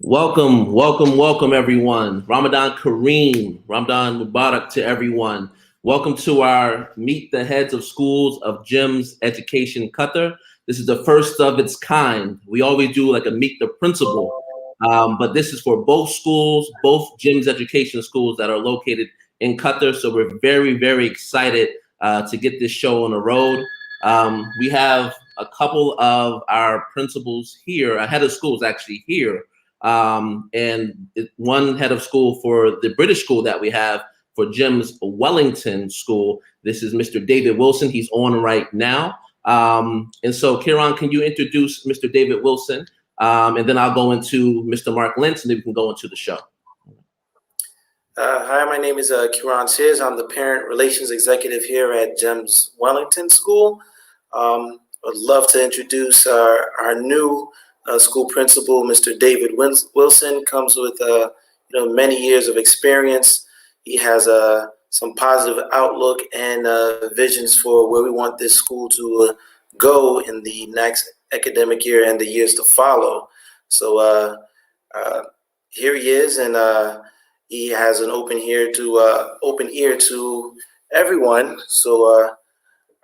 Welcome, welcome, welcome, everyone. Ramadan Kareem, Ramadan Mubarak to everyone. Welcome to our Meet the Heads of Schools of GEMS Education Qatar. This is the first of its kind. We always do like a Meet the Principal, but this is for both schools, both GEMS Education schools that are located in Qatar. So we're very, very excited to get this show on the road. We have a couple of our principals here, a head of schools actually here. And one head of school for the British school that we have for GEMS Wellington School. This is Mr. David Wilson. He's on right now. And so, Kieran, can you introduce Mr. David Wilson? And then I'll go into Mr. Mark Lentz, and then we can go into the show. Hi, my name is Kieran Sears. I'm the Parent Relations Executive here at GEMS Wellington School. I'd love to introduce our new school principal, Mr. David Wilson. Comes with many years of experience. He has some positive outlook and visions for where we want this school to go in the next academic year and the years to follow. So here he is, and he has an open ear to everyone. So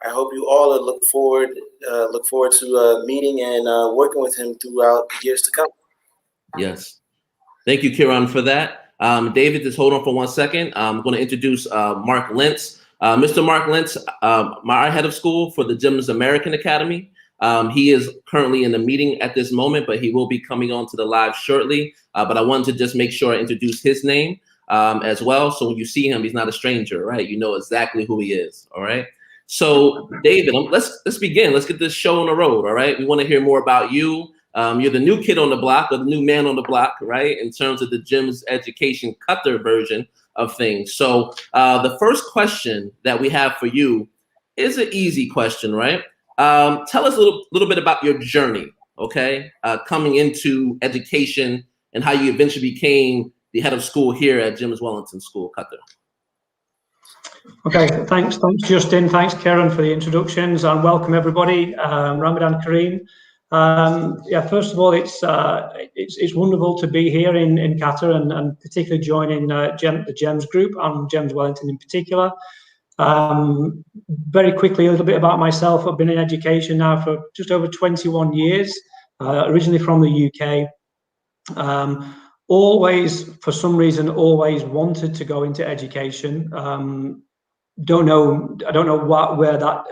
I hope you all look forward to meeting and working with him throughout the years to come. Yes. Thank you, Kieran, for that. David, just hold on for 1 second. I'm going to introduce Mark Lentz. Mr. Mark Lentz, my head of school for the GEMS American Academy. He is currently in a meeting at this moment, but he will be coming on to the live shortly. But I wanted to just make sure I introduce his name as well. So when you see him, he's not a stranger, right? You know exactly who he is, all right? So, David, let's begin. Let's get this show on the road, all right? We want to hear more about you. You're the new kid on the block, or the new man on the block, right? In terms of the GEMS Education Qatar version of things. So, the first question that we have for you is an easy question, right? Tell us a little bit about your journey, okay? Coming into education and how you eventually became the head of school here at GEMS Wellington School, Qatar. Okay, thanks Justin, thanks Karen for the introductions, and welcome everybody. Ramadan Kareem. Yeah, first of all, it's wonderful to be here in Qatar, and particularly joining the GEMS group and GEMS Wellington in particular. Very quickly, a little bit about myself. I've been in education now for just over 21 years, originally from the UK. Always, for some reason, always wanted to go into education. I don't know where that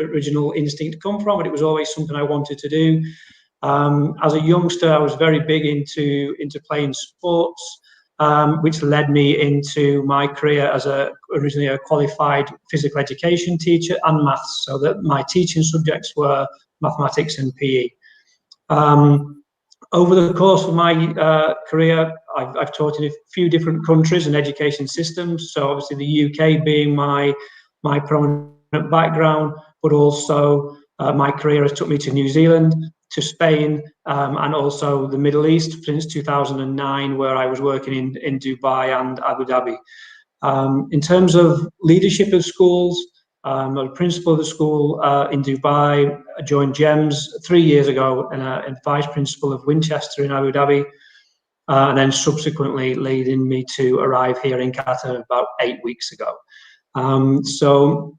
original instinct come from, but it was always something I wanted to do. As a youngster, I was very big into playing sports, which led me into my career as originally a qualified physical education teacher and maths, so that my teaching subjects were mathematics and PE. Over the course of my career, I've taught in a few different countries and education systems. So obviously the UK being my prominent background, but also my career has took me to New Zealand, to Spain, and also the Middle East since 2009, where I was working in Dubai and Abu Dhabi. In terms of leadership of schools, I'm a principal of the school in Dubai. I joined GEMS 3 years ago, and vice principal of Winchester in Abu Dhabi, and then subsequently leading me to arrive here in Qatar about 8 weeks ago. So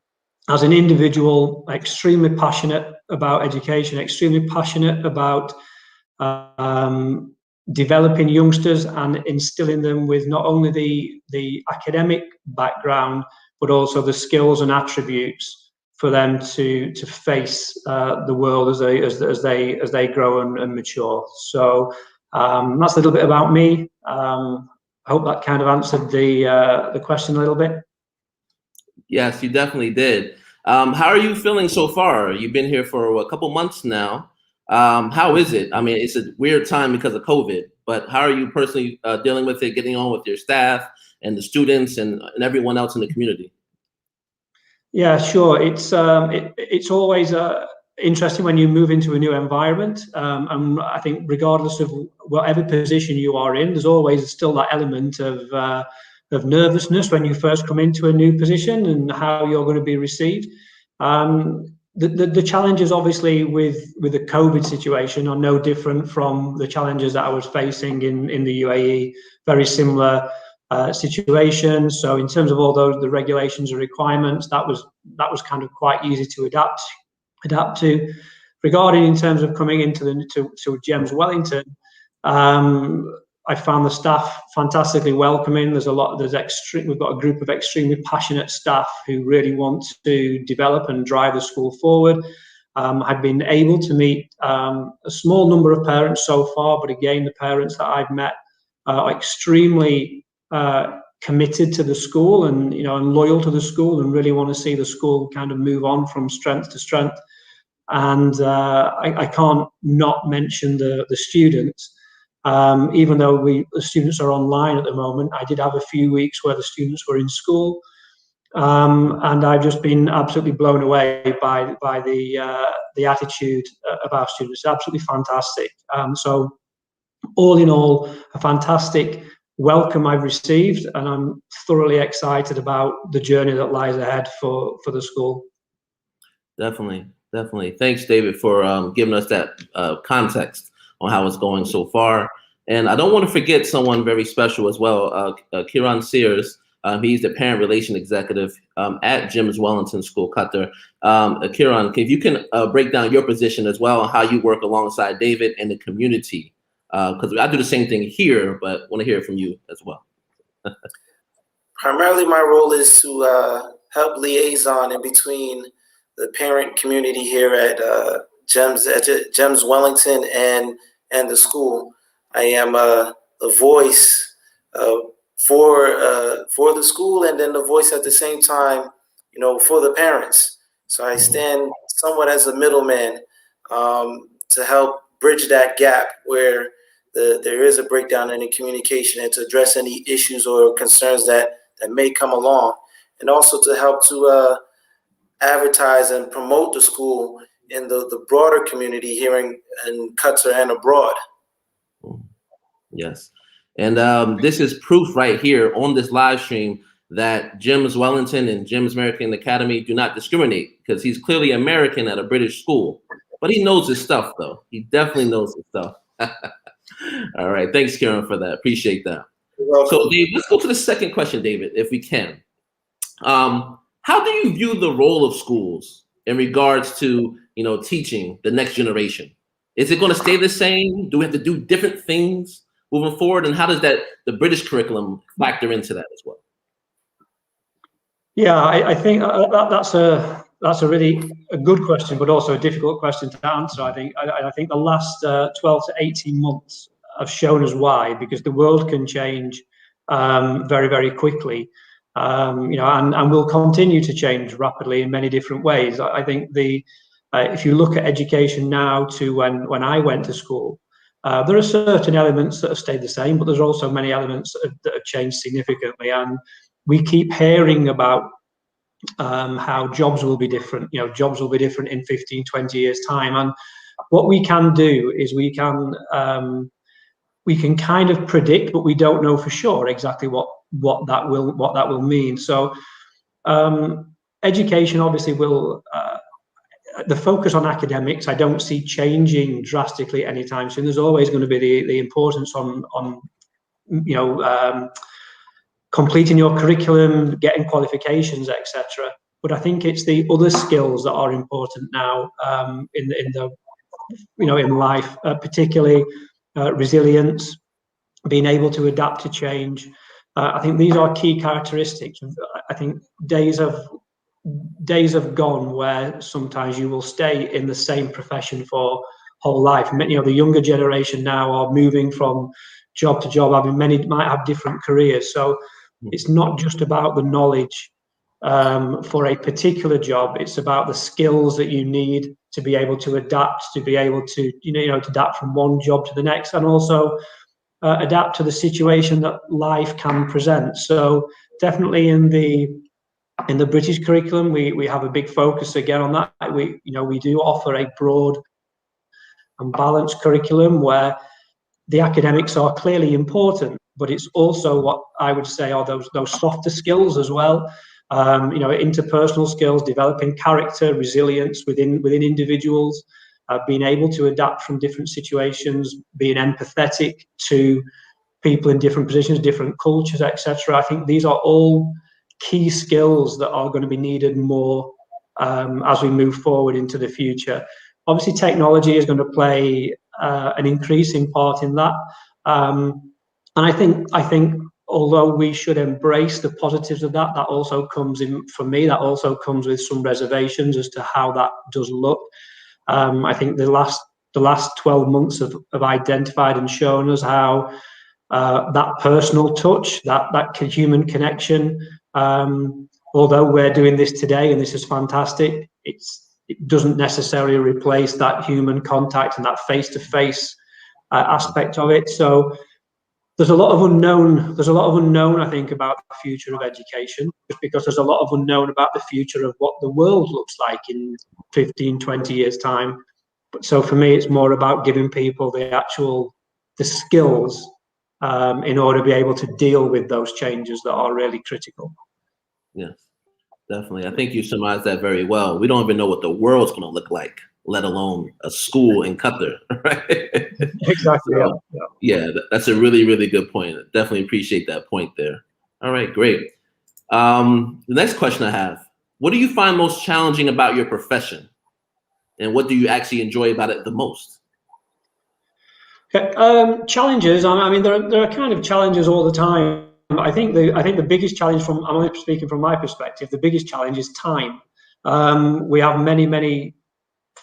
as an individual, extremely passionate about education, extremely passionate about developing youngsters and instilling them with not only the academic background, but also the skills and attributes for them to face the world as they grow and mature. So that's a little bit about me. I hope that kind of answered the question a little bit. Yes, you definitely did. How are you feeling so far? You've been here for a couple months now. How is it? I mean, it's a weird time because of COVID, but how are you personally dealing with it, getting on with your staff and the students and everyone else in the community? Yeah, sure. It's always interesting when you move into a new environment. And I think regardless of whatever position you are in, there's always still that element of nervousness when you first come into a new position and how you're going to be received. the challenges obviously with the COVID situation are no different from the challenges that I was facing in the UAE. Very similar situation. So in terms of all the regulations and requirements, that was kind of quite easy to adapt to. Regarding in terms of coming into to GEMS Wellington, I found the staff fantastically welcoming. We've got a group of extremely passionate staff who really want to develop and drive the school forward. I've been able to meet a small number of parents so far, but again, the parents that I've met are extremely committed to the school and and loyal to the school, and really want to see the school kind of move on from strength to strength. And I can't not mention the students. Even though the students are online at the moment, I did have a few weeks where the students were in school, and I've just been absolutely blown away by the attitude of our students. It's absolutely fantastic. So all in all, a fantastic welcome I've received, and I'm thoroughly excited about the journey that lies ahead for the school. Definitely. Thanks, David, for giving us that context on how it's going so far. And I don't want to forget someone very special as well, Kiran Sears. He's the parent relation executive at GEMS Wellington School, Qatar. Kiran, if you can break down your position as well, and how you work alongside David and the community, because I do the same thing here, but want to hear it from you as well. Primarily, my role is to help liaison in between the parent community here at GEMS Wellington and the school. I am a voice for the school, and then the voice at the same time, for the parents. So I stand somewhat as a middleman to help bridge that gap where there is a breakdown in the communication, and to address any issues or concerns that may come along, and also to help to advertise and promote the school in the broader community here in Qatar and abroad. Yes. And this is proof right here on this live stream that GEMS Wellington and GEMS American Academy do not discriminate, because he's clearly American at a British school, but he knows his stuff, though. He definitely knows his stuff. All right. Thanks, Karen, for that. Appreciate that. So, Dave, let's go to the second question, David, if we can. How do you view the role of schools in regards to, teaching the next generation? Is it going to stay the same? Do we have to do different things moving forward? And how does the British curriculum factor into that as well? Yeah, I think that's a really good question, but also a difficult question to answer. I think the last 12 to 18 months have shown us why, because the world can change very, very quickly. And will continue to change rapidly in many different ways. I think if you look at education now to when I went to school, there are certain elements that have stayed the same, but there's also many elements that have changed significantly. And we keep hearing about how jobs will be different. Jobs will be different in 15, 20 years' time. And what we can do is we can kind of predict, but we don't know for sure exactly what that will mean. So education obviously will the focus on academics, I don't see changing drastically anytime soon. There's always going to be the importance on completing your curriculum, getting qualifications, etc. But I think it's the other skills that are important now in life, particularly resilience, being able to adapt to change. I think these are key characteristics. I think days have gone where sometimes you will stay in the same profession for whole life. The younger generation now are moving from job to job. I mean, many might have different careers. So it's not just about the knowledge for a particular job. It's about the skills that you need to be able to adapt, to be able to, to adapt from one job to the next, and also adapt to the situation that life can present. So definitely in the British curriculum, we have a big focus again on that. We do offer a broad and balanced curriculum where the academics are clearly important, but it's also what I would say are those softer skills as well. interpersonal skills, developing character, resilience within individuals, being able to adapt from different situations, being empathetic to people in different positions, different cultures, etc. I think these are all key skills that are going to be needed more as we move forward into the future. Obviously, technology is going to play an increasing part in that, and I think although we should embrace the positives of that, that also comes in, for me, that also comes with some reservations as to how that does look. I think the last 12 months have identified and shown us how that personal touch, that human connection, although we're doing this today and this is fantastic, it doesn't necessarily replace that human contact and that face-to-face aspect of it. So there's a lot of unknown, I think, about the future of education, just because there's a lot of unknown about the future of what the world looks like in 15, 20 years' time. But so for me, it's more about giving people the skills in order to be able to deal with those changes that are really critical. Yes, definitely. I think you surmised that very well. We don't even know what the world's going to look like, let alone a school in Qatar, right? Exactly. So, yeah, that's a really, really good point. Definitely appreciate that point there. All right, great. The next question I have, what do you find most challenging about your profession? And what do you actually enjoy about it the most? Challenges. I mean, there are kind of challenges all the time. I think the biggest challenge, I'm only speaking from my perspective, the biggest challenge is time. We have many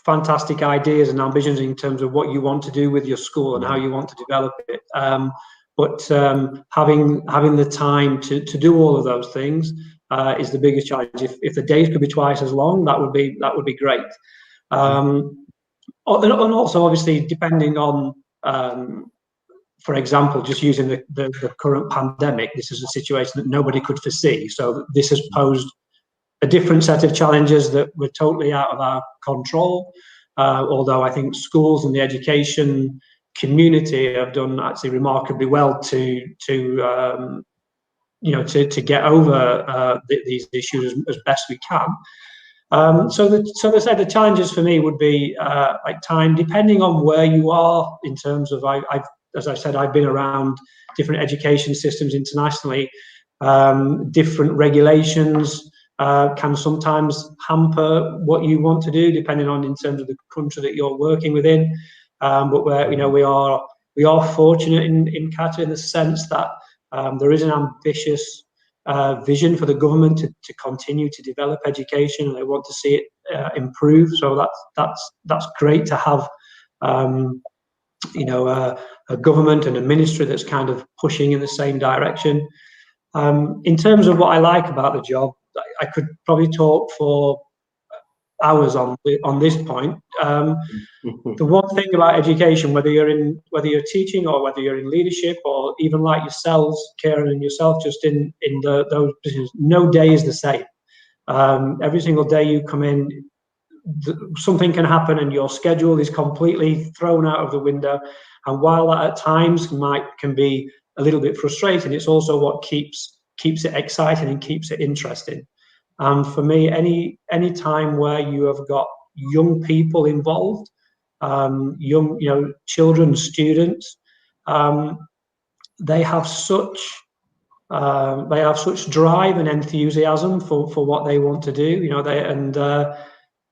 fantastic ideas and ambitions in terms of what you want to do with your school and how you want to develop it. But having the time to do all of those things is the biggest challenge. If the days could be twice as long, that would be great. And also, obviously, depending on, for example, just using the current pandemic, this is a situation that nobody could foresee. So this has posed a different set of challenges that were totally out of our control. Although I think schools and the education community have done actually remarkably well to get over these issues as best we can. So the challenges for me would be like time, depending on where you are in terms of, as I said, I've been around different education systems internationally. Different regulations can sometimes hamper what you want to do, depending on in terms of the country that you're working within. But we are fortunate in Qatar in the sense that there is an ambitious vision for the government to continue to develop education, and they want to see it improve. So that's great to have a government and a ministry that's kind of pushing in the same direction. In terms of what I like about the job, I could probably talk for hours on this point. The one thing about education, whether you're teaching or whether you're in leadership, or even like yourselves, Karen and yourself, just in those positions, no day is the same. Every single day you come in, something can happen and your schedule is completely thrown out of the window. And while that at times can be a little bit frustrating, it's also what keeps it exciting and keeps it interesting. And for me, any time where you have got young people involved, young children, students, they have such drive and enthusiasm for what they want to do.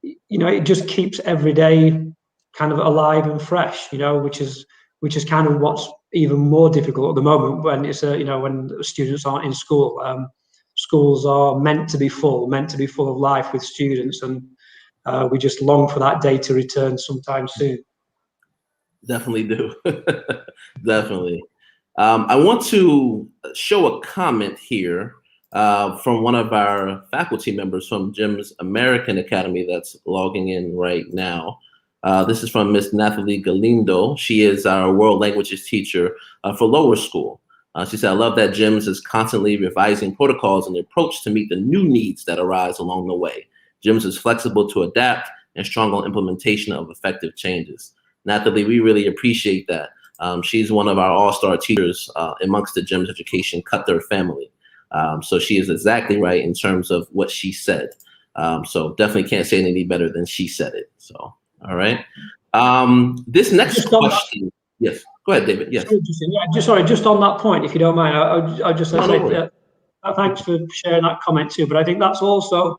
It just keeps every day kind of alive and fresh. Which is kind of what's even more difficult at the moment when it's when students aren't in school. Schools are meant to be full of life with students, and we just long for that day to return sometime soon. Definitely do. Definitely. I want to show a comment here from one of our faculty members from GEMS American Academy that's logging in right now. This is from Miss Nathalie Galindo. She is our world languages teacher for lower school. She said, I love that GEMS is constantly revising protocols and approach to meet the new needs that arise along the way. GEMS is flexible to adapt and strong on implementation of effective changes. Nathalie, we really appreciate that. She's one of our all-star teachers amongst the GEMS Education Qatar family. So she is exactly right in terms of what she said. So definitely can't say it any better than she said it. So, all right. This next question. Yes, go ahead, David. Yes. Just on that point, if you don't mind, I just say thanks for sharing that comment too. But I think that's also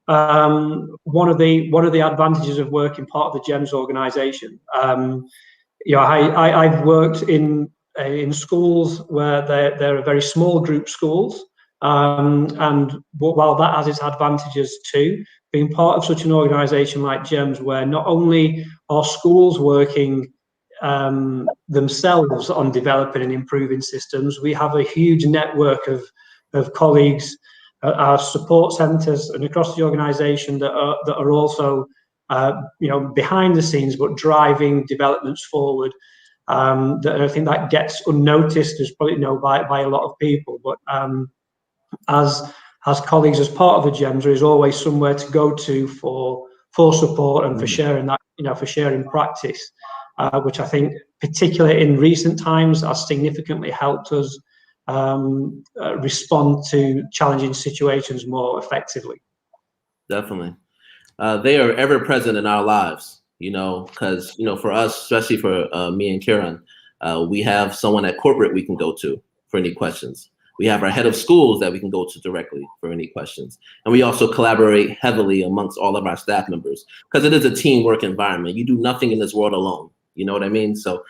one of the advantages of working part of the GEMS organisation. I've worked in schools where they're a very small group schools, and while that has its advantages too, being part of such an organisation like GEMS, where not only are schools working themselves on developing and improving systems, we have a huge network of colleagues, our support centres, and across the organisation that are also behind the scenes but driving developments forward. That I think that gets unnoticed, as probably by a lot of people, but as colleagues, as part of the GEMS, there is always somewhere to go to for support and for sharing that, for sharing practice, which I think, particularly in recent times, has significantly helped us respond to challenging situations more effectively. Definitely. They are ever present in our lives, because, for us, especially for me and Kieran, we have someone at corporate we can go to for any questions. We have our head of schools that we can go to directly for any questions. And we also collaborate heavily amongst all of our staff members, because it is a teamwork environment. You do nothing in this world alone. You know what I mean? So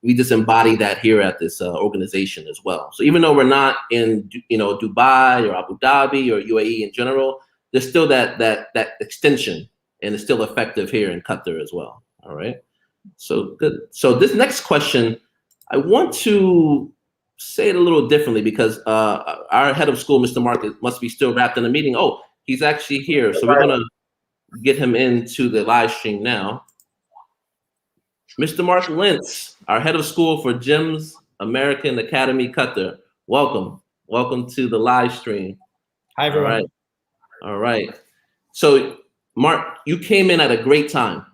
we just embody that here at this organization as well. So even though we're not in, Dubai or Abu Dhabi or UAE in general, there's still that extension, and it's still effective here in Qatar as well. All right. So good. So this next question, I want to say it a little differently, because our head of school, Mr. Mark, must be still wrapped in a meeting. Oh, he's actually here. So we're going to get him into the live stream now. Mr. Mark Lentz, our head of school for GEMS American Academy Qatar. Welcome. Welcome to the live stream. Hi, everyone. All right. So, Mark, you came in at a great time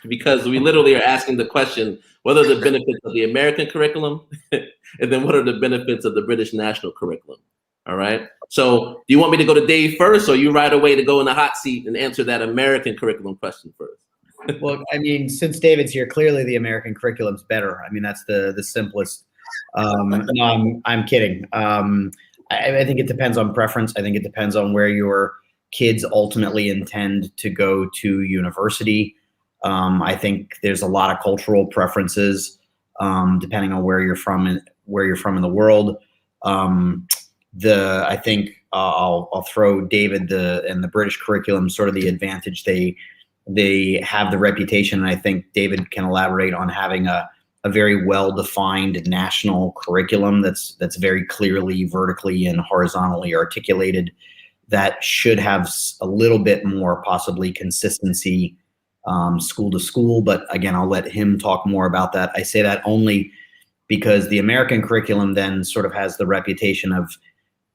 because we literally are asking the question, what are the benefits of the American curriculum? And then what are the benefits of the British national curriculum? All right. So do you want me to go to Dave first, or you right away to go in the hot seat and answer that American curriculum question first? Well, I mean, since David's here, clearly the American curriculum's better. I mean, that's the simplest. No, I'm kidding. I think it depends on preference. I think it depends on where your kids ultimately intend to go to university. I think there's a lot of cultural preferences depending on where you're from in the world. I think I'll throw David and the British curriculum, sort of the advantage they have, the reputation, and I think David can elaborate on having a very well-defined national curriculum that's very clearly vertically and horizontally articulated, that should have a little bit more possibly consistency school to school. But again, I'll let him talk more about that. I say that only because the American curriculum then sort of has the reputation of,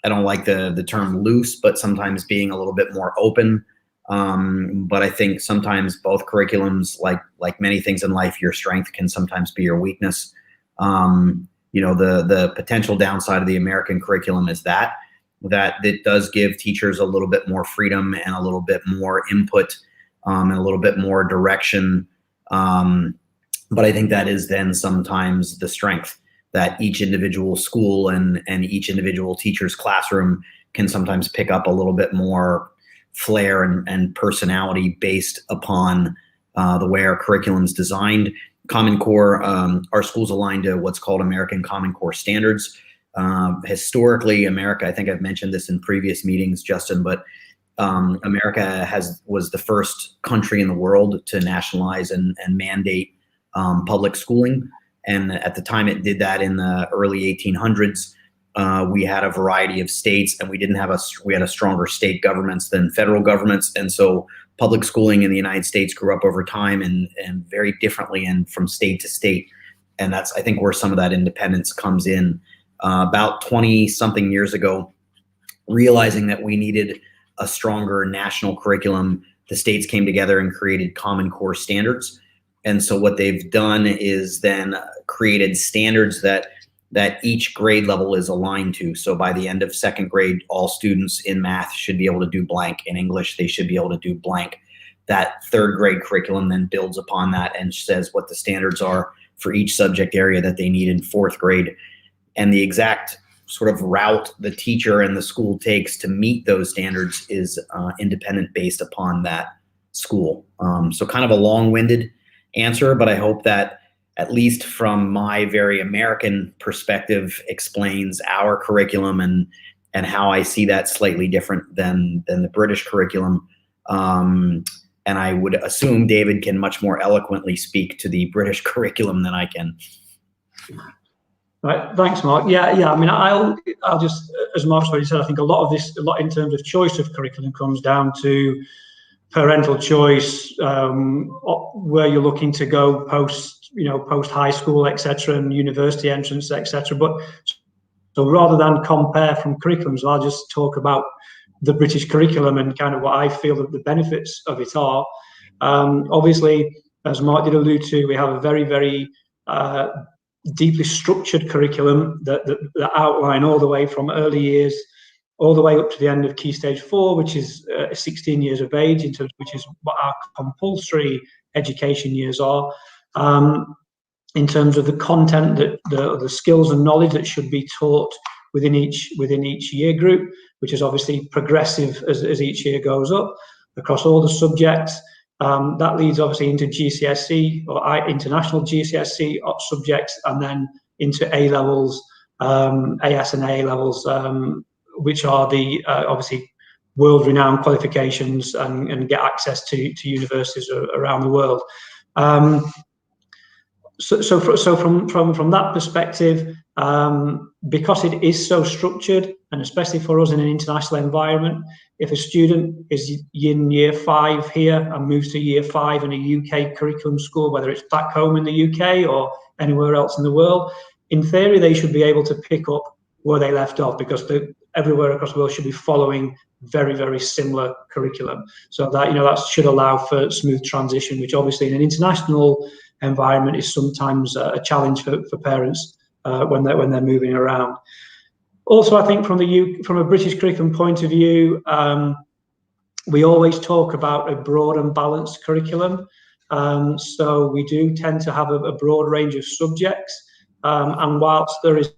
I don't like the term loose, but sometimes being a little bit more open. But I think sometimes both curriculums, like many things in life, your strength can sometimes be your weakness. The potential downside of the American curriculum is that it does give teachers a little bit more freedom and a little bit more input and a little bit more direction. But I think that is then sometimes the strength, that each individual school and each individual teacher's classroom can sometimes pick up a little bit more flair and personality based upon the way our curriculum is designed. Common Core, our school's aligned to what's called American Common Core standards. Historically, America, I think I've mentioned this in previous meetings, Justin, but America was the first country in the world to nationalize and mandate public schooling. And at the time it did that in the early 1800s. We had a variety of states, and we had a stronger state governments than federal governments. And so public schooling in the United States grew up over time and very differently and from state to state. And that's, I think, where some of that independence comes in. About 20 something years ago, realizing that we needed a stronger national curriculum, the states came together and created Common Core standards. And so what they've done is then created standards that that each grade level is aligned to. So by the end of second grade, all students in math should be able to do blank. In English, they should be able to do blank. That third grade curriculum then builds upon that and says what the standards are for each subject area that they need in fourth grade. And the exact sort of route the teacher and the school takes to meet those standards is independent based upon that school. So kind of a long-winded answer, but I hope that at least from my very American perspective explains our curriculum and how I see that slightly different than the British curriculum. And I would assume David can much more eloquently speak to the British curriculum than I can. Right, thanks, Mark. Yeah. I mean, I'll just, as Mark's already said, I think a lot in terms of choice of curriculum comes down to parental choice, where you're looking to go post high school, etc., and university entrance, etc. But so rather than compare from curriculums, I'll just talk about the British curriculum and kind of what I feel that the benefits of it are. Obviously, as Mark did allude to, we have a very, very deeply structured curriculum that outline all the way from early years all the way up to the end of Key Stage 4, which is 16 years of age, which is what our compulsory education years are. In terms of the content, the skills and knowledge that should be taught within each year group, which is obviously progressive as each year goes up across all the subjects. That leads obviously into GCSE or international GCSE subjects, and then into A levels, AS and A levels, which are the obviously world-renowned qualifications and get access to universities around the world. So from that perspective, because it is so structured, and especially for us in an international environment, if a student is in year 5 here and moves to year 5 in a UK curriculum school, whether it's back home in the UK or anywhere else in the world, in theory they should be able to pick up where they left off, because everywhere across the world should be following very, very similar curriculum. So that that should allow for smooth transition, which obviously in an international environment is sometimes a challenge for parents when they're moving around. Also, I think from a British curriculum point of view, we always talk about a broad and balanced curriculum. So we do tend to have a broad range of subjects, and whilst there is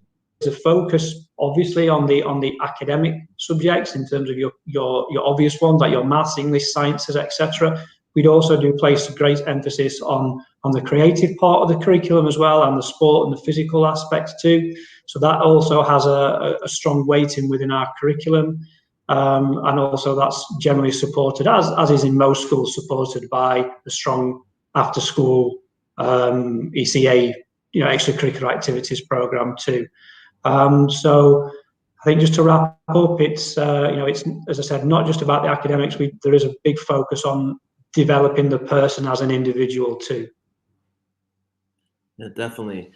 a focus obviously on the academic subjects in terms of your obvious ones like your maths, English, sciences, etc., we'd also do place a great emphasis on the creative part of the curriculum as well, and the sport and the physical aspects too. So that also has a strong weighting within our curriculum, and also that's generally supported, as is in most schools, supported by a strong after-school ECA, extracurricular activities program too. So I think just to wrap up, it's it's, as I said, not just about the academics. There is a big focus on developing the person as an individual too. Yeah, definitely.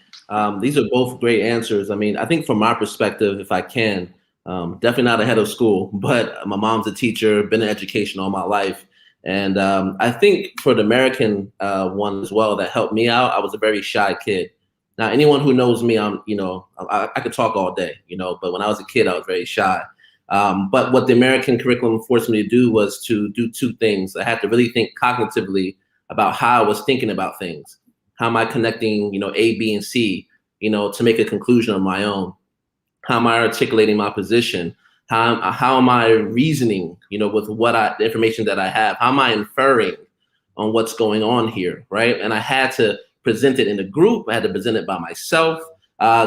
These are both great answers. I mean, I think from my perspective, if I can, definitely not a head of school, but my mom's a teacher, been in education all my life. And I think for the American one as well, that helped me out, I was a very shy kid. Now, anyone who knows me, I could talk all day, but when I was a kid, I was very shy. But what the American curriculum forced me to do was to do two things. I had to really think cognitively about how I was thinking about things. How am I connecting, A, B, and C, to make a conclusion on my own? How am I articulating my position? How am I reasoning, with the information that I have? How am I inferring on what's going on here, right? And I had to present it in a group. I had to present it by myself.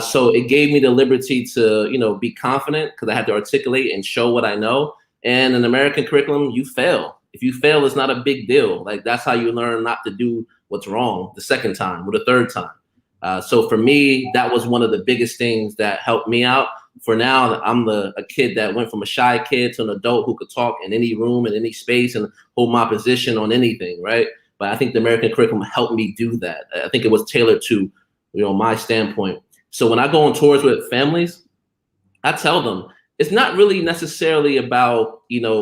So it gave me the liberty to, be confident, because I had to articulate and show what I know. And in American curriculum, you fail. If you fail, it's not a big deal. Like, that's how you learn not to do what's wrong the second time or the third time. So for me, that was one of the biggest things that helped me out. For now, I'm a kid that went from a shy kid to an adult who could talk in any room, in any space, and hold my position on anything, right? But I think the American curriculum helped me do that. I think it was tailored to, my standpoint. So when I go on tours with families, I tell them it's not really necessarily about,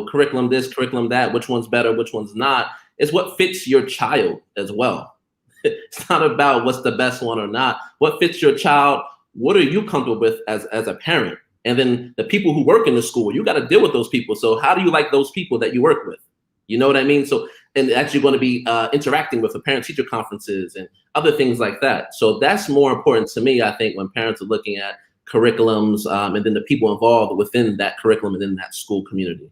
curriculum this, curriculum that, which one's better, which one's not. It's what fits your child as well. It's not about what's the best one or not. What fits your child, what are you comfortable with as a parent? And then the people who work in the school, you got to deal with those people. So how do you like those people that you work with? You know what I mean? So, and actually going to be interacting with the parent-teacher conferences and other things like that. So that's more important to me, I think, when parents are looking at curriculums and then the people involved within that curriculum and in that school community.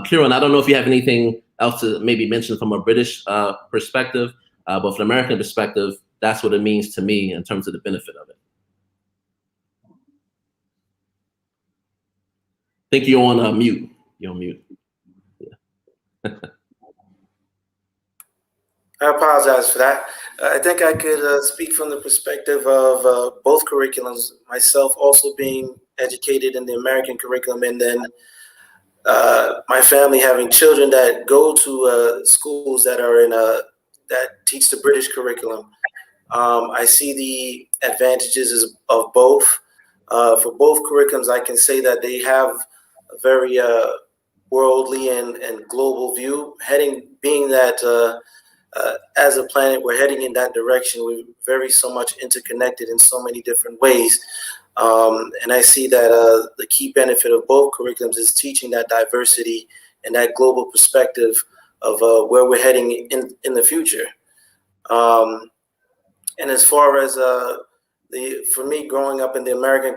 Kieran, I don't know if you have anything else to maybe mention from a British perspective, but from an American perspective, that's what it means to me in terms of the benefit of it. I think you're on mute. You're on mute. Yeah. I apologize for that. I think I could speak from the perspective of both curriculums, myself also being educated in the American curriculum, and then my family having children that go to schools that are in that teach the British curriculum. I see the advantages of both. For both curriculums, I can say that they have a very worldly and global view, being that as a planet, we're heading in that direction. We're very so much interconnected in so many different ways. And I see that the key benefit of both curriculums is teaching that diversity and that global perspective of where we're heading in the future. And as far as for me growing up in the American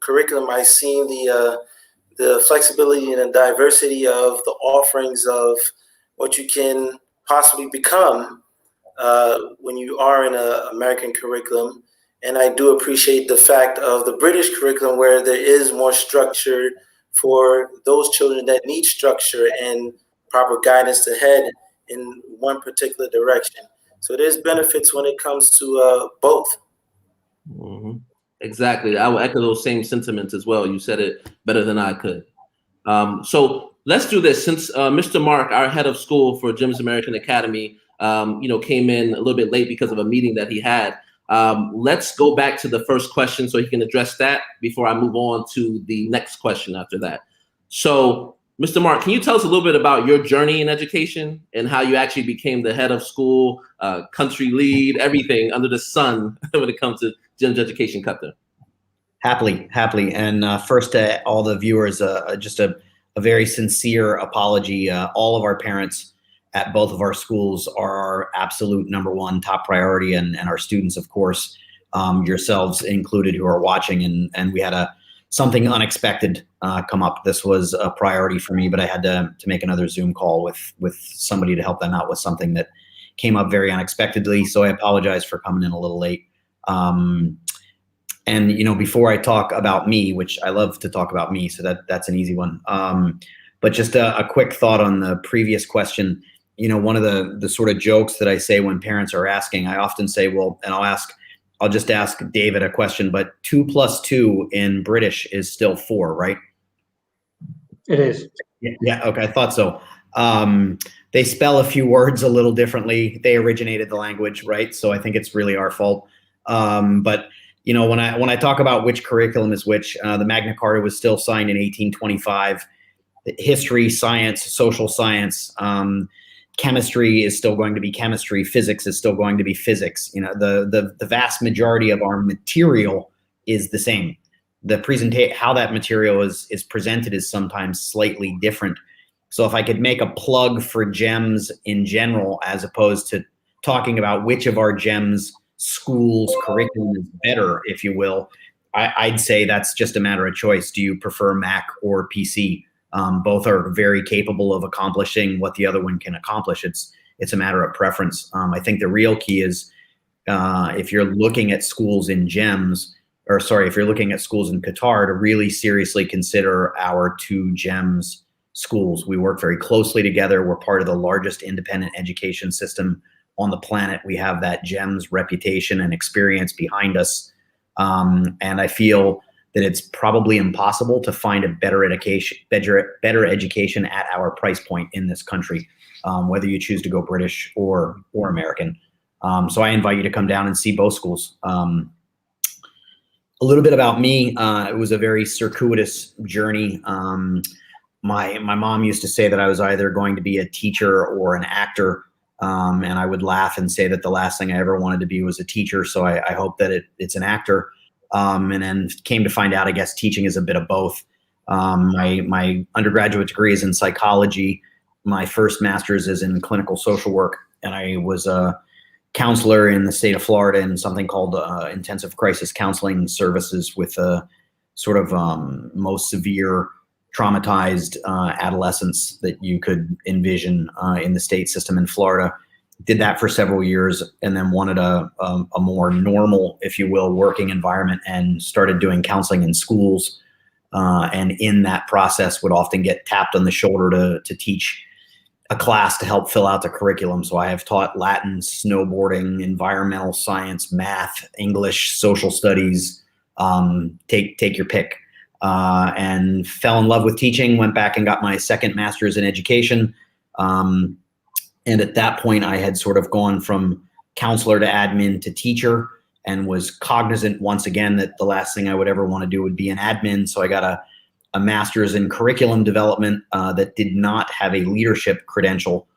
curriculum, I seen the flexibility and the diversity of the offerings of what you can possibly become when you are in an American curriculum. And I do appreciate the fact of the British curriculum where there is more structure for those children that need structure and proper guidance to head in one particular direction. So there's benefits when it comes to both. Mm-hmm. Exactly. I will echo those same sentiments as well. You said it better than I could. So let's do this. Since Mr. Mark, our head of school for GEMS American Academy, came in a little bit late because of a meeting that he had. Let's go back to the first question so he can address that before I move on to the next question after that. So, Mr. Mark, can you tell us a little bit about your journey in education and how you actually became the head of school, country lead, everything under the sun when it comes to GEMS Education Qatar? Happily. And first to all the viewers, just a very sincere apology. All of our parents at both of our schools are our absolute number one top priority, and our students, of course, yourselves included, who are watching. And we had something unexpected come up. This was a priority for me, but I had to make another Zoom call with somebody to help them out with something that came up very unexpectedly. So I apologize for coming in a little late. And before I talk about me, which I love to talk about me, so that's an easy one. But just a quick thought on the previous question. One of the sort of jokes that I say when parents are asking, I often say, well, and I'll just ask David a question, but 2 + 2 in British is still 4, right? It is. Yeah. Okay. I thought so. They spell a few words a little differently. They originated the language, right? So I think it's really our fault. But when I talk about which curriculum is which, the Magna Carta was still signed in 1825. History, science, social science, chemistry is still going to be chemistry. Physics is still going to be physics. The vast majority of our material is the same. The how that material is presented is sometimes slightly different. So if I could make a plug for GEMS in general, as opposed to talking about which of our GEMS schools curriculum is better, if you will, I'd say that's just a matter of choice. Do you prefer Mac or PC? Both are very capable of accomplishing what the other one can accomplish. It's a matter of preference. I think the real key is if you're looking at schools in GEMS, if you're looking at schools in Qatar, to really seriously consider our 2 GEMS schools. We work very closely together. We're part of the largest independent education system on the planet. We have that GEMS reputation and experience behind us. And I feel that it's probably impossible to find a better education at our price point in this country, whether you choose to go British or American. So I invite you to come down and see both schools. A little bit about me. It was a very circuitous journey. My mom used to say that I was either going to be a teacher or an actor. And I would laugh and say that the last thing I ever wanted to be was a teacher. So I hope that it's an actor. and then came to find out, I guess, teaching is a bit of both. My undergraduate degree is in psychology. My first master's is in clinical social work, and I was a counselor in the state of Florida in something called intensive crisis counseling services with sort of most severe traumatized adolescents that you could envision in the state system in Florida. Did that for several years, and then wanted a more normal, if you will, working environment, and started doing counseling in schools. And in that process would often get tapped on the shoulder to teach a class to help fill out the curriculum. So I have taught Latin, snowboarding, environmental science, math, English, social studies, take your pick. And fell in love with teaching, went back and got my second master's in education. And at that point, I had sort of gone from counselor to admin to teacher, and was cognizant once again that the last thing I would ever want to do would be an admin. So I got a master's in curriculum development that did not have a leadership credential,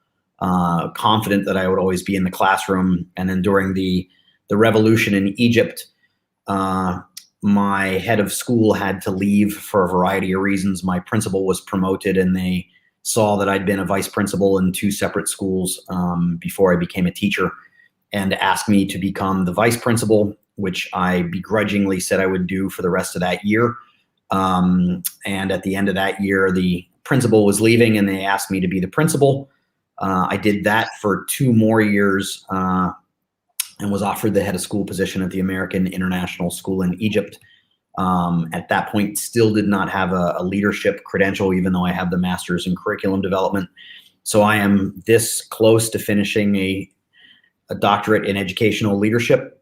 confident that I would always be in the classroom. And then during the revolution in Egypt, my head of school had to leave for a variety of reasons. My principal was promoted, and they saw that I'd been a vice principal in 2 separate schools before I became a teacher, and asked me to become the vice principal, which I begrudgingly said I would do for the rest of that year. And at the end of that year, the principal was leaving, and they asked me to be the principal. I did that for 2 more years and was offered the head of school position at the American International School in Egypt. At that point, still did not have a leadership credential, even though I have the master's in curriculum development. So I am this close to finishing a doctorate in educational leadership,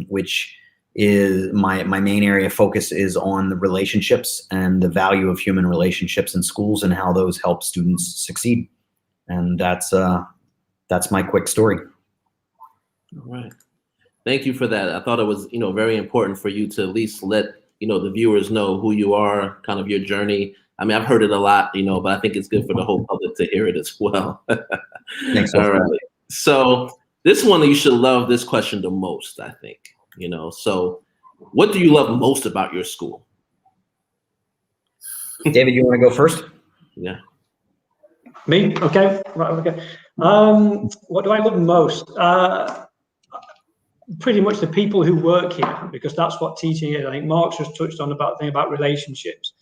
which is my main area of focus is on the relationships and the value of human relationships in schools and how those help students succeed. And that's my quick story. All right. Thank you for that. I thought it was, very important for you to at least let, the viewers know who you are, kind of your journey. I mean, I've heard it a lot, but I think it's good for the whole public to hear it as well. Thanks. All right. So this one, you should love this question the most, I think, So what do you love most about your school? David, you want to go first? Yeah. Me? Okay. Right. Okay. What do I love most? Pretty much the people who work here, because that's what teaching is. I think Mark's just touched on about relationships.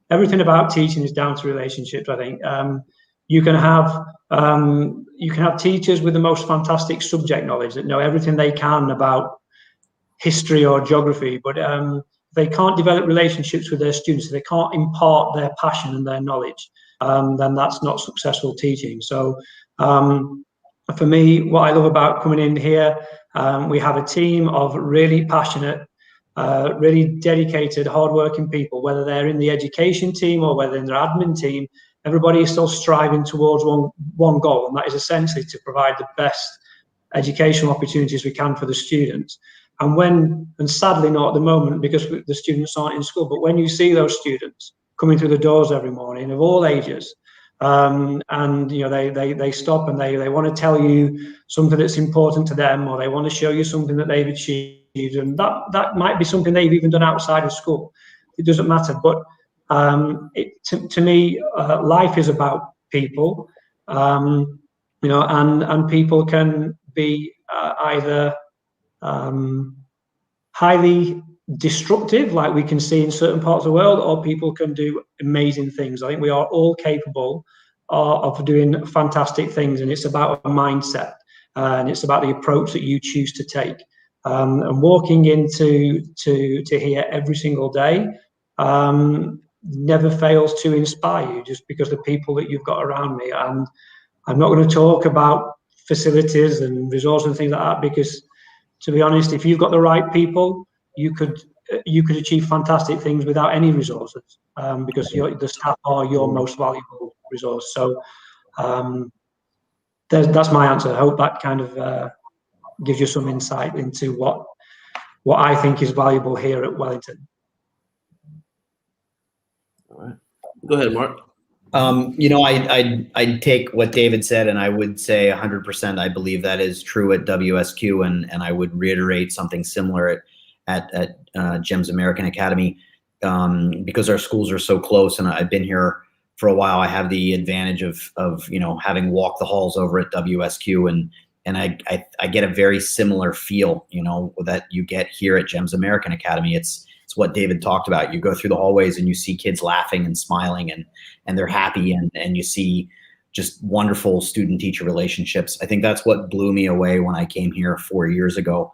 Everything about teaching is down to relationships. I think you can have teachers with the most fantastic subject knowledge that know everything they can about history or geography, but they can't develop relationships with their students. They can't impart their passion and their knowledge. Then that's not successful teaching. So for me, what I love about coming in here, we have a team of really passionate, really dedicated, hardworking people, whether they're in the education team or whether in their admin team. Everybody is still striving towards one goal, and that is essentially to provide the best educational opportunities we can for the students. And sadly not at the moment because the students aren't in school, but when you see those students coming through the doors every morning of all ages, and they stop and they want to tell you something that's important to them, or they want to show you something that they've achieved, and that might be something they've even done outside of school. It doesn't matter, but to me, life is about people, and people can be either highly destructive, like we can see in certain parts of the world, or people can do amazing things. I think we are all capable of doing fantastic things, and it's about a mindset, and it's about the approach that you choose to take. And walking into here every single day never fails to inspire you, just because the people that you've got around me. And I'm not going to talk about facilities and resources and things like that, because to be honest, if you've got the right people, you could achieve fantastic things without any resources, because the staff are your most valuable resource. So that's my answer. I hope that kind of gives you some insight into what I think is valuable here at Wellington. All right. Go ahead, Mark. I'd take what David said, and I would say 100%. I believe that is true at WSQ, and I would reiterate something similar at GEMS American Academy, because our schools are so close, and I've been here for a while. I have the advantage of having walked the halls over at WSQ, and I get a very similar feel, that you get here at GEMS American Academy. It's what David talked about. You go through the hallways and you see kids laughing and smiling, and they're happy, and you see just wonderful student-teacher relationships. I think that's what blew me away when I came here 4 years ago.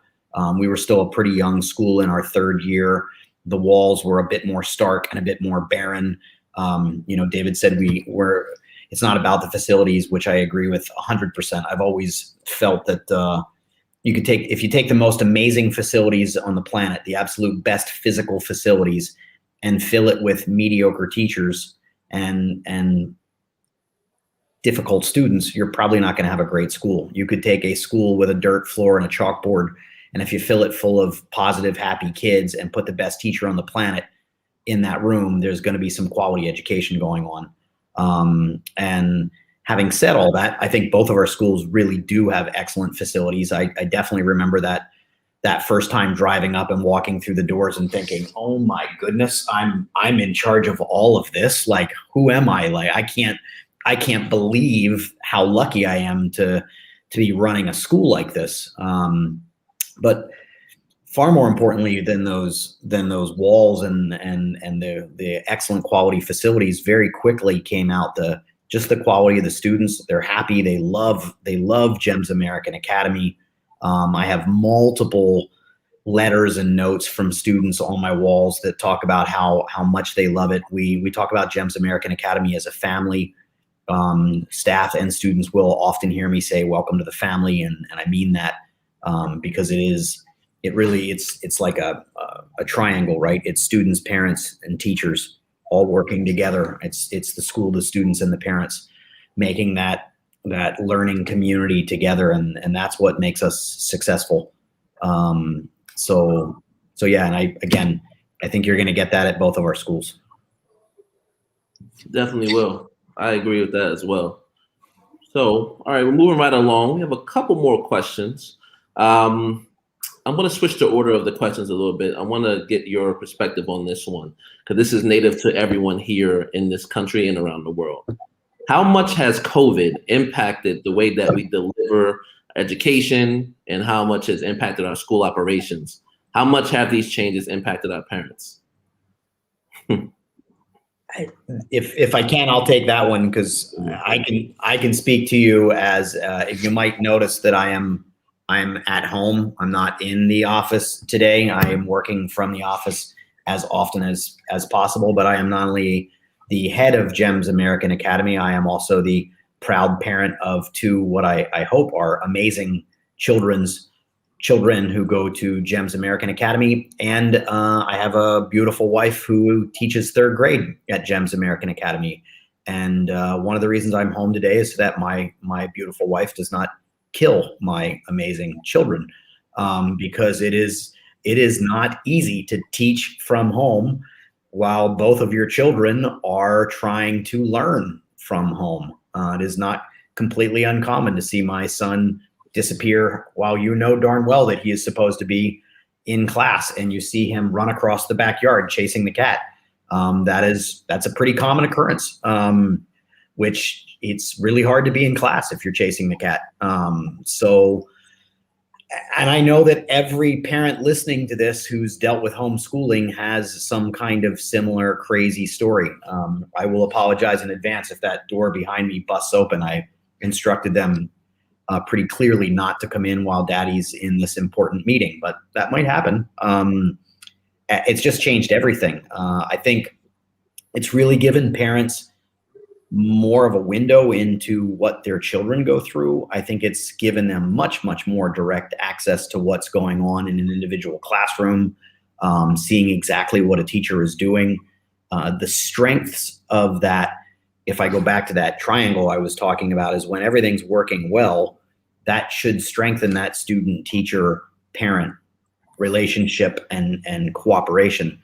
We were still a pretty young school in our third year. The walls were a bit more stark and a bit more barren. David said it's not about the facilities, which I agree with 100%. I've always felt that if you take the most amazing facilities on the planet, the absolute best physical facilities, and fill it with mediocre teachers and difficult students, you're probably not going to have a great school. You could take a school with a dirt floor and a chalkboard, and if you fill it full of positive, happy kids and put the best teacher on the planet in that room, there's going to be some quality education going on. And having said all that, I think both of our schools really do have excellent facilities. I definitely remember that first time driving up and walking through the doors and thinking, oh my goodness, I'm in charge of all of this. Like, who am I? Like, I can't believe how lucky I am to be running a school like this. But far more importantly than those walls and the excellent quality facilities, very quickly came out just the quality of the students. They're happy. They love GEMS American Academy. I have multiple letters and notes from students on my walls that talk about how much they love it. We talk about GEMS American Academy as a family. Staff and students will often hear me say, welcome to the family. And I mean that, because it's like a triangle, right? It's students, parents, and teachers all working together. It's the school, the students, and the parents making that learning community together. And that's what makes us successful. So yeah. And I think you're going to get that at both of our schools. Definitely will. I agree with that as well. So, all right, we're moving right along. We have a couple more questions. I'm going to switch the order of the questions a little bit. I want to get your perspective on this one, because this is native to everyone here in this country and around the world. How much has COVID impacted the way that we deliver education, and how much has impacted our school operations? How much have these changes impacted our parents? If I can, I'll take that one, because I can speak to you as if you might notice that I'm at home. I'm not in the office today. I am working from the office as often as possible, but I am not only the head of GEMS American Academy, I am also the proud parent of two what I hope are amazing children who go to GEMS American Academy. And I have a beautiful wife who teaches third grade at GEMS American Academy. And one of the reasons I'm home today is so that my beautiful wife does not kill my amazing children, because it is not easy to teach from home while both of your children are trying to learn from home. It is not completely uncommon to see my son disappear while you know darn well that he is supposed to be in class, and you see him run across the backyard chasing the cat. That's a pretty common occurrence, which it's really hard to be in class if you're chasing the cat. And I know that every parent listening to this who's dealt with homeschooling has some kind of similar crazy story. I will apologize in advance if that door behind me busts open. I instructed them pretty clearly not to come in while daddy's in this important meeting, but that might happen. It's just changed everything. I think it's really given parents more of a window into what their children go through. I think it's given them much, much more direct access to what's going on in an individual classroom, seeing exactly what a teacher is doing. The strengths of that, if I go back to that triangle I was talking about, is when everything's working well, that should strengthen that student, teacher, parent relationship and cooperation,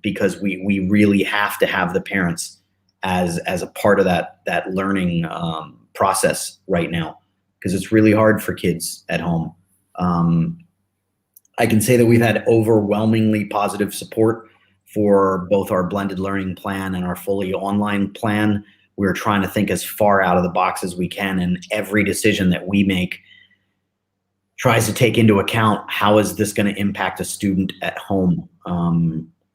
because we really have to have the parents as a part of that learning process right now, because it's really hard for kids at home. I can say that we've had overwhelmingly positive support for both our blended learning plan and our fully online plan. We're trying to think as far out of the box as we can, and every decision that we make tries to take into account how is this going to impact a student at home.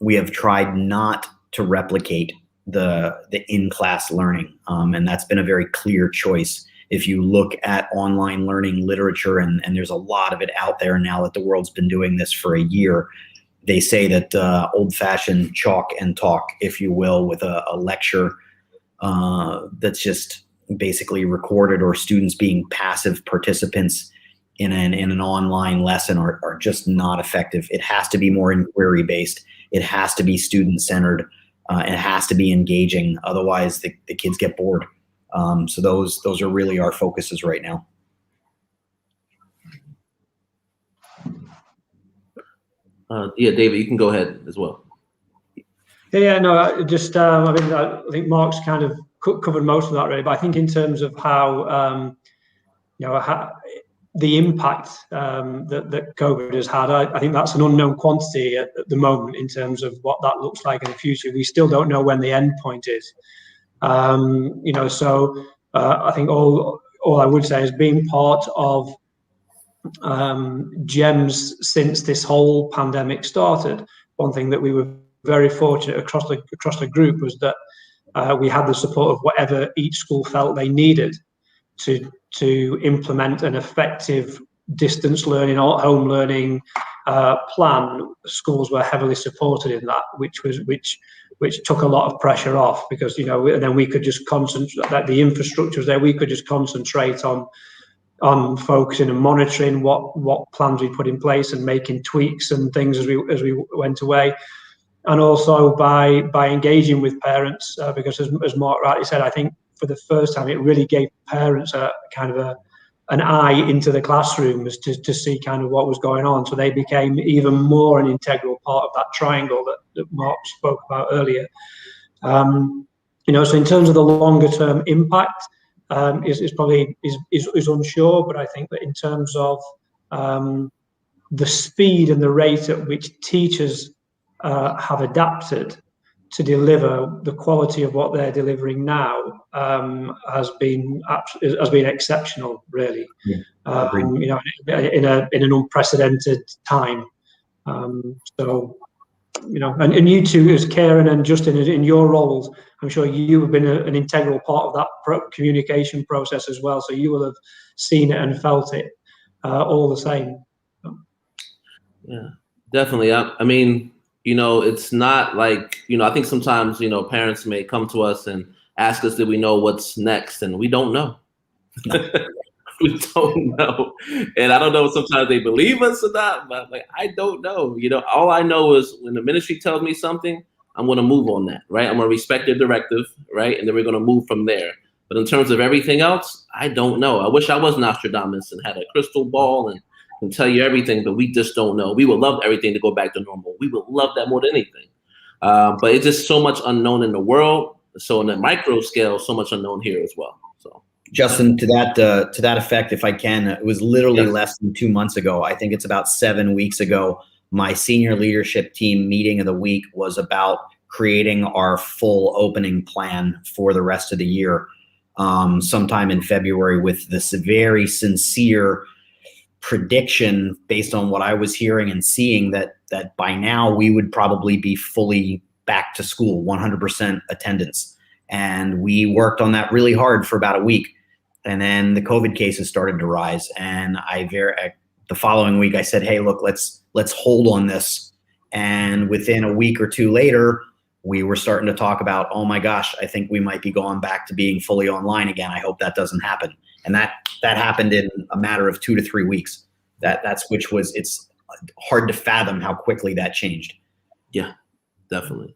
We have tried not to replicate the in-class learning, and that's been a very clear choice. If you look at online learning literature, and there's a lot of it out there now that the world's been doing this for a year, they say that old-fashioned chalk and talk, if you will, with a lecture that's just basically recorded, or students being passive participants in an online lesson, are just not effective. It has to be more inquiry-based. It has to be student-centered. It has to be engaging. Otherwise, the kids get bored. So those are really our focuses right now. Yeah, David, you can go ahead as well. Yeah, no, I think Mark's kind of covered most of that really, but I think in terms of how, how the impact that COVID has had, I think that's an unknown quantity at the moment in terms of what that looks like in the future. We still don't know when the end point is. So I think all I would say is being part of GEMS since this whole pandemic started. One thing that we were very fortunate across the group was that we had the support of whatever each school felt they needed to implement an effective distance learning or home learning plan. Schools were heavily supported in that, which took a lot of pressure off, because and then we could just concentrate, that the infrastructure was there, we could just concentrate on focusing and monitoring what plans we put in place and making tweaks and things as we went away. And also by engaging with parents, because as Mark rightly said, I think for the first time it really gave parents a kind of an eye into the classrooms to see kind of what was going on. So they became even more an integral part of that triangle that Mark spoke about earlier. So in terms of the longer term impact, is probably unsure, but I think that in terms of the speed and the rate at which teachers have adapted to deliver the quality of what they're delivering now has been exceptional, really. Yeah. In an unprecedented time. And you two, as Karen and Justin, in your roles, I'm sure you have been an integral part of that communication process as well. So you will have seen it and felt it all the same. Yeah, definitely. I mean, it's not like, I think sometimes, parents may come to us and ask us, do we know what's next? And we don't know. We don't know. And I don't know if sometimes they believe us or not, but I don't know. All I know is when the ministry tells me something, I'm going to move on that, right? I'm going to respect their directive, right? And then we're going to move from there. But in terms of everything else, I don't know. I wish I was Nostradamus and had a crystal ball and can tell you everything, but we just don't know. We would love everything to go back to normal. We would love that more than anything. But it's just so much unknown in the world. So in the micro scale, so much unknown here as well. So Justin, to that effect, if I can, it was literally less than 2 months ago. I think it's about 7 weeks ago. My senior leadership team meeting of the week was about creating our full opening plan for the rest of the year, sometime in February, with this very sincere prediction based on what I was hearing and seeing that by now we would probably be fully back to school, 100% attendance. And we worked on that really hard for about a week. And then the COVID cases started to rise. And the following week I said, hey, look, let's hold on this. And within a week or two later, we were starting to talk about, oh my gosh, I think we might be going back to being fully online again. I hope that doesn't happen. And that happened in a matter of 2 to 3 weeks. It's hard to fathom how quickly that changed. Yeah, definitely.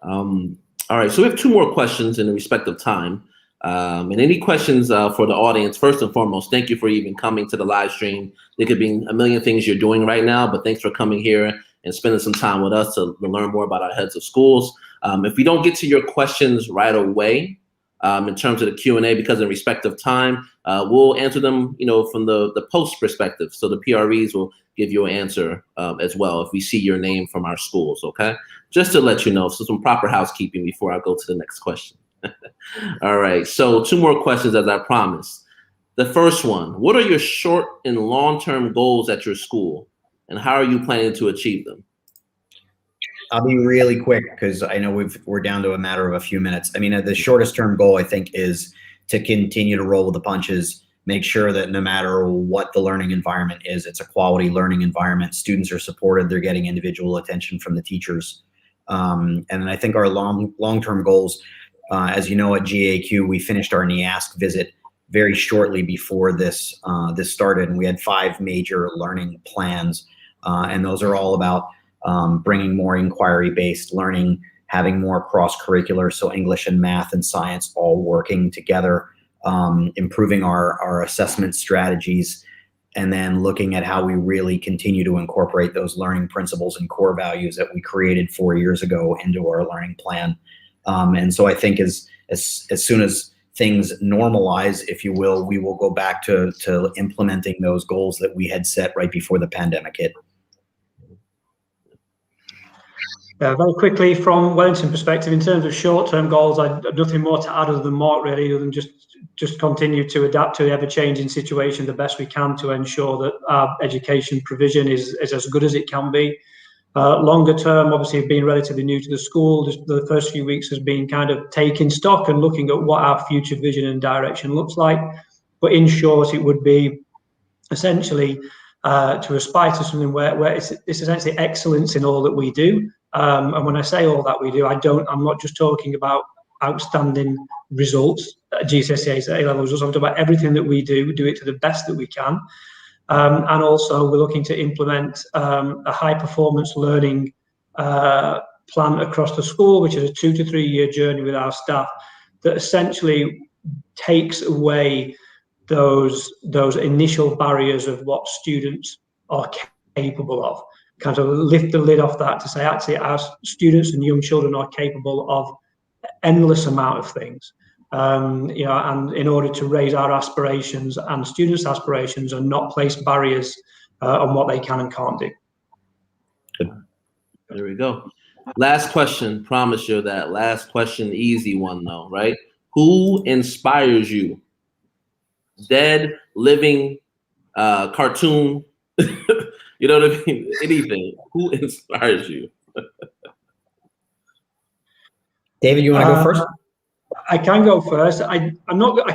All right, so we have 2 more questions in the respect of time. And any questions for the audience, first and foremost, thank you for even coming to the live stream. There could be a million things you're doing right now, but thanks for coming here and spending some time with us to learn more about our heads of schools. If we don't get to your questions right away, in terms of the Q&A, because in respect of time, we'll answer them, from the post perspective. So the PREs will give you an answer as well if we see your name from our schools, okay? Just to let you know, so some proper housekeeping before I go to the next question. All right, so 2 more questions as I promised. The first one, what are your short and long-term goals at your school, and how are you planning to achieve them? I'll be really quick because I know we're down to a matter of a few minutes. I mean, the shortest term goal, I think, is to continue to roll with the punches, make sure that no matter what the learning environment is, it's a quality learning environment. Students are supported. They're getting individual attention from the teachers. And I think our long-term goals, as you know, at GAAQ, we finished our NEASC visit very shortly before this started, and we had 5 major learning plans. And those are all about bringing more inquiry-based learning, having more cross-curricular, so English and math and science all working together, improving our assessment strategies, and then looking at how we really continue to incorporate those learning principles and core values that we created 4 years ago into our learning plan. And so I think as soon as things normalize, if you will, we will go back to implementing those goals that we had set right before the pandemic hit. Very quickly, from Wellington perspective, in terms of short-term goals, I've nothing more to add other than Mark, really, other than just continue to adapt to the ever-changing situation the best we can to ensure that our education provision is as good as it can be. Longer term, obviously, being relatively new to the school, the first few weeks has been kind of taking stock and looking at what our future vision and direction looks like. But in short, it would be essentially to aspire to something where it's essentially excellence in all that we do. And when I say all that we do, I'm not just talking about outstanding results, GCSEs, A-level results. I'm talking about everything that we do it to the best that we can. And also we're looking to implement a high performance learning plan across the school, which is a 2 to 3 year journey with our staff that essentially takes away those initial barriers of what students are capable of. Kind of lift the lid off that to say, actually, our students and young children are capable of endless amount of things. And in order to raise our aspirations and students' aspirations and not place barriers on what they can and can't do. There we go. Last question, promise you that last question, easy one though, right? Who inspires you? Dead, living, cartoon, you know what I mean? Anything. Who inspires you? David, you want to go first? I can go first. I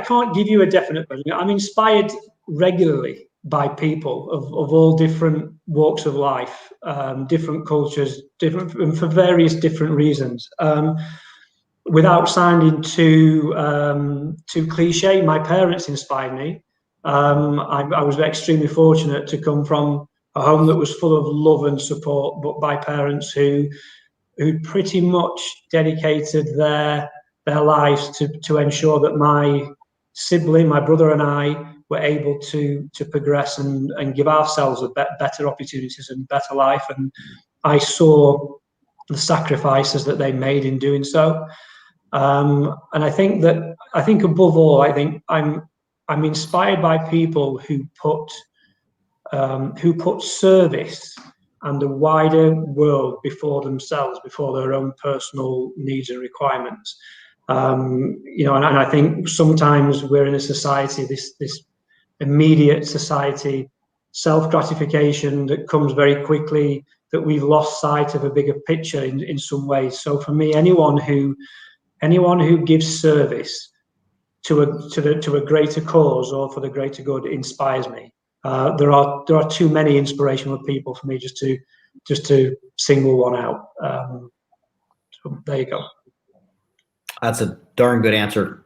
can't give you a definite person. I'm inspired regularly by people of all different walks of life, different cultures, and for various different reasons. Without sounding too cliche, my parents inspired me. I was extremely fortunate to come from a home that was full of love and support, but by parents who pretty much dedicated their lives to ensure that my sibling, my brother and I were able to progress and give ourselves better opportunities and better life. And I saw the sacrifices that they made in doing so. And I think above all, I'm inspired by people who put service and the wider world before themselves, before their own personal needs and requirements. And I think sometimes we're in a society, this immediate society, self-gratification that comes very quickly, that we've lost sight of a bigger picture in some ways. So for me, anyone who gives service to a greater cause or for the greater good inspires me. There are too many inspirational people for me just to single one out. So there you go. That's a darn good answer.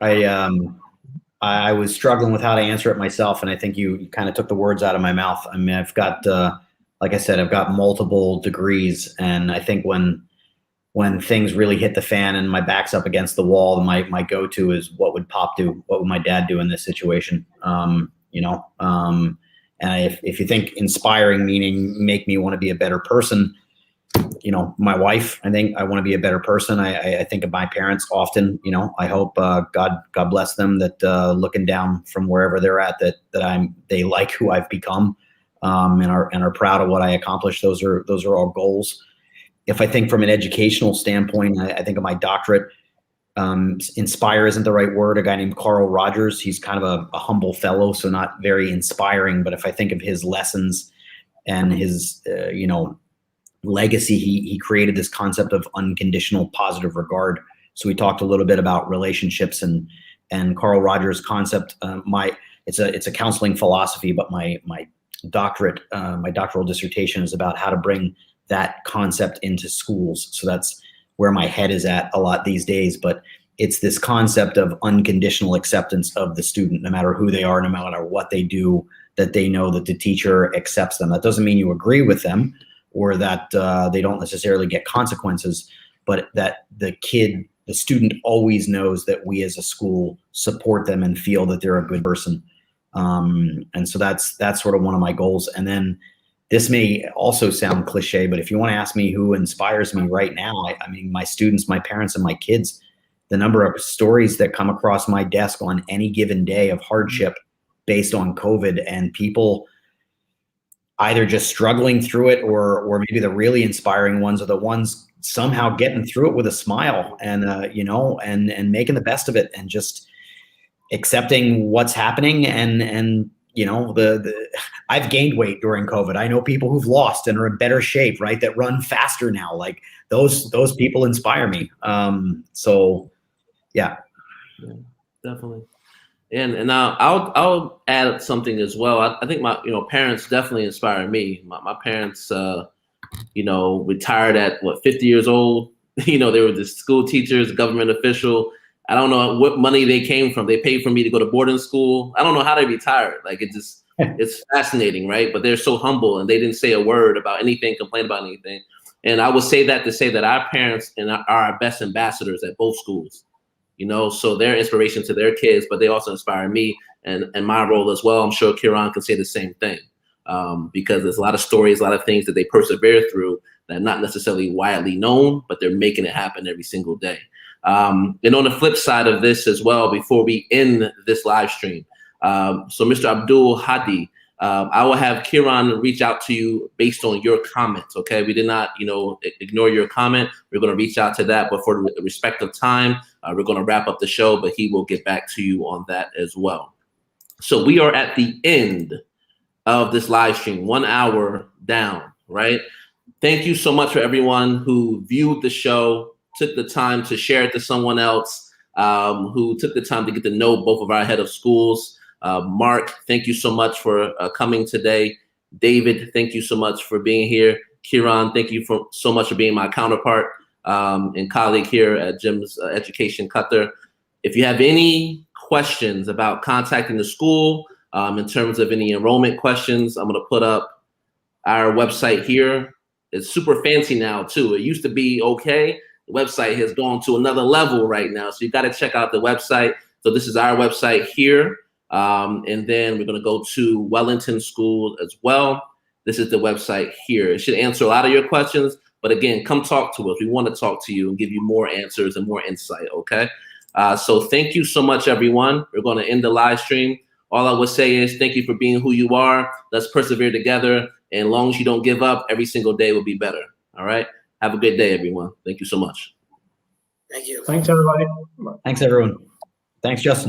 I was struggling with how to answer it myself, and I think you kind of took the words out of my mouth. I mean, I've got, like I said, I've got multiple degrees, and I think when things really hit the fan and my back's up against the wall, my go-to is what would Pop do? What would my dad do in this situation? And if you think inspiring meaning make me want to be a better person, my wife, I think I want to be a better person. I think of my parents often, I hope God bless them, that looking down from wherever they're at, that they like who I've become, and are proud of what I accomplished. Those are all goals. If I think from an educational standpoint, I think of my doctorate. Inspire isn't the right word. A guy named Carl Rogers, he's kind of a humble fellow, so not very inspiring. But if I think of his lessons and his, legacy, he created this concept of unconditional positive regard. So we talked a little bit about relationships and Carl Rogers' concept. It's a counseling philosophy, but my doctorate, my doctoral dissertation is about how to bring that concept into schools. So that's where my head is at a lot these days. But it's this concept of unconditional acceptance of the student, no matter who they are, no matter what they do, that they know that the teacher accepts them. That doesn't mean you agree with them, or that they don't necessarily get consequences, but that the student always knows that we as a school support them and feel that they're a good person. And so that's sort of one of my goals. And then this may also sound cliche, but if you want to ask me who inspires me right now, I mean, my students, my parents, and my kids. The number of stories that come across my desk on any given day of hardship based on COVID, and people either just struggling through it, or maybe the really inspiring ones are the ones somehow getting through it with a smile, and and making the best of it, and just accepting what's happening. And I've gained weight during COVID. I know people who've lost and are in better shape, right? That run faster now. Like those people inspire me. So yeah, definitely. And I'll add something as well. I think my parents definitely inspire me. My parents retired at 50 years old. They were the school teachers, government official. I don't know what money they came from. They paid for me to go to boarding school. I don't know how they retired. Like it's fascinating, right? But they're so humble, and they didn't say a word about anything, complain about anything. And I would say that to say that our parents are our best ambassadors at both schools. So they're inspiration to their kids, but they also inspire me and my role as well. I'm sure Kieran can say the same thing, because there's a lot of stories, a lot of things that they persevere through that are not necessarily widely known, but they're making it happen every single day. And on the flip side of this as well, before we end this live stream, so Mr. Abdul Hadi, I will have Kieran reach out to you based on your comments. Okay, we did not, ignore your comment. We're going to reach out to that, but for the respect of time, we're going to wrap up the show. But he will get back to you on that as well. So we are at the end of this live stream, 1 hour down. Right. Thank you so much for everyone who viewed the show, took the time to share it to someone else, who took the time to get to know both of our head of schools. Mark, thank you so much for coming today. David, thank you so much for being here. Kieran, thank you so much for being my counterpart and colleague here at GEMS Education Qatar. If you have any questions about contacting the school, in terms of any enrollment questions, I'm going to put up our website here. It's super fancy now too. It used to be okay. The website has gone to another level right now. So you got to check out the website. So this is our website here. And then we're going to go to Wellington School as well. This is the website here. It should answer a lot of your questions. But again, come talk to us. We want to talk to you and give you more answers and more insight, okay? So thank you so much, everyone. We're going to end the live stream. All I would say is thank you for being who you are. Let's persevere together. And as long as you don't give up, every single day will be better, all right? Have a good day, everyone. Thank you so much. Thank you. Thanks, everybody. Thanks, everyone. Thanks, Justin.